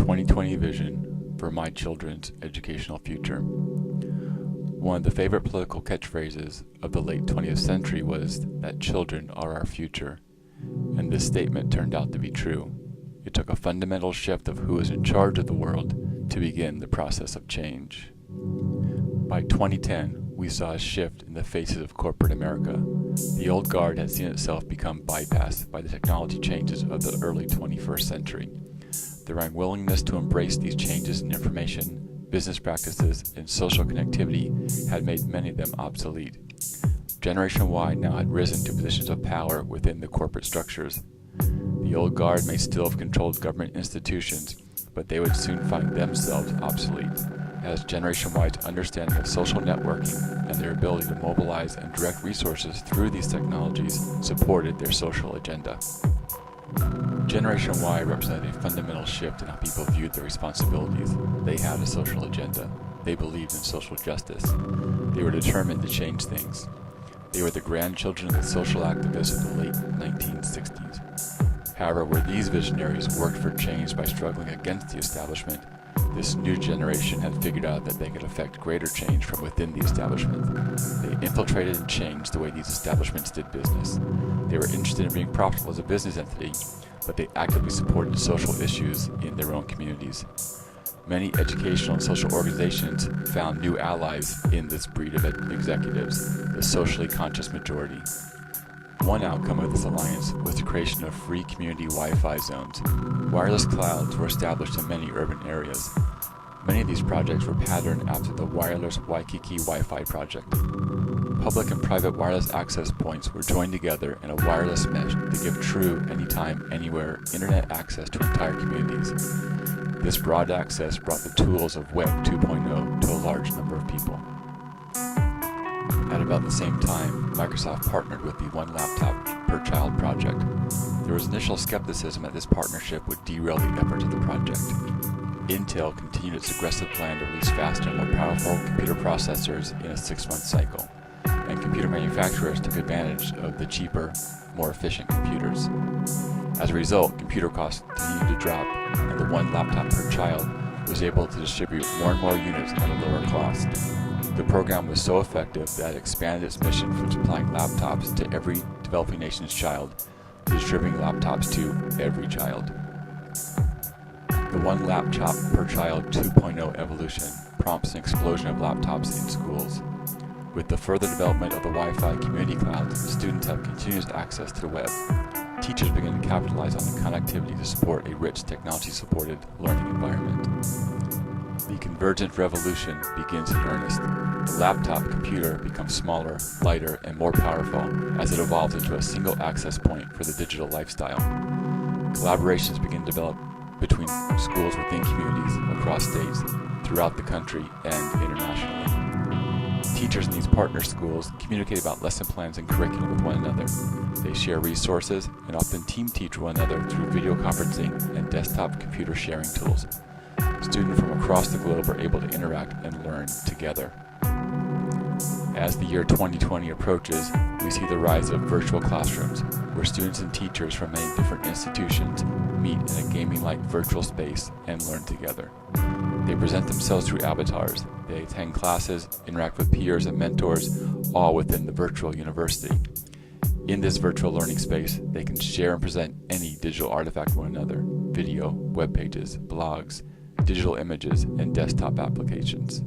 2020 vision for my children's educational future. One of the favorite political catchphrases of the late 20th century was that children are our future, and this statement turned out to be true. It took a fundamental shift of who is in charge of the world to begin the process of change. By 2010, we saw a shift in the faces of corporate America. The old guard had seen itself become bypassed by the technology changes of the early 21st century. Their unwillingness to embrace these changes in information, business practices, and social connectivity had made many of them obsolete. Generation Y now had risen to positions of power within the corporate structures. The old guard may still have controlled government institutions, but they would soon find themselves obsolete, as Generation Y's understanding of social networking and their ability to mobilize and direct resources through these technologies supported their social agenda. Generation Y represented a fundamental shift in how people viewed their responsibilities. They had a social agenda. They believed in social justice. They were determined to change things. They were the grandchildren of the social activists of the late 1960s. However, where these visionaries worked for change by struggling against the establishment, this new generation had figured out that they could affect greater change from within the establishment. They infiltrated and changed the way these establishments did business. They were interested in being profitable as a business entity, but they actively supported social issues in their own communities. Many educational and social organizations found new allies in this breed of executives, the socially conscious majority. One outcome of this alliance was the creation of free community Wi-Fi zones. Wireless clouds were established in many urban areas. Many of these projects were patterned after the Wireless Waikiki Wi-Fi project. Public and private wireless access points were joined together in a wireless mesh to give true, anytime, anywhere internet access to entire communities. This broad access brought the tools of Web 2.0 to a large number of people. At about the same time, Microsoft partnered with the One Laptop Per Child project. There was initial skepticism that this partnership would derail the efforts of the project. Intel continued its aggressive plan to release faster and more powerful computer processors in a 6-month cycle, and computer manufacturers took advantage of the cheaper, more efficient computers. As a result, computer costs continued to drop, and the One Laptop Per Child was able to distribute more and more units at a lower cost. The program was so effective that it expanded its mission from supplying laptops to every developing nation's child to distributing laptops to every child. The One Laptop Per Child 2.0 evolution prompts an explosion of laptops in schools. With the further development of the Wi-Fi community cloud, students have continuous access to the web. Teachers begin to capitalize on the connectivity to support a rich technology-supported learning environment. The convergent revolution begins in earnest. The laptop computer becomes smaller, lighter, and more powerful as it evolves into a single access point for the digital lifestyle. Collaborations begin to develop between schools within communities, across states, throughout the country, and internationally. Teachers in these partner schools communicate about lesson plans and curriculum with one another. They share resources and often team teach one another through video conferencing and desktop computer sharing tools. Students from across the globe are able to interact and learn together. As the year 2020 approaches, we see the rise of virtual classrooms, where students and teachers from many different institutions meet in a gaming-like virtual space and learn together. They present themselves through avatars. They attend classes, interact with peers and mentors, all within the virtual university. In this virtual learning space, they can share and present any digital artifact to one another: video, web pages, blogs, digital images, and desktop applications.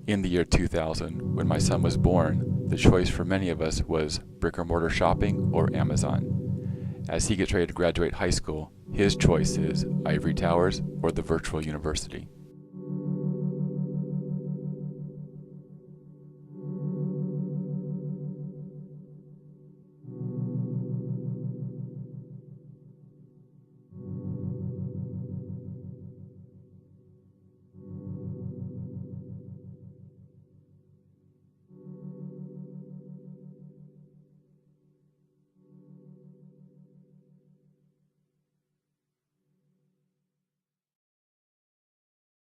In the year 2000, when my son was born, the choice for many of us was brick-and-mortar shopping or Amazon. As he gets ready to graduate high school, his choice is ivory towers or the virtual university.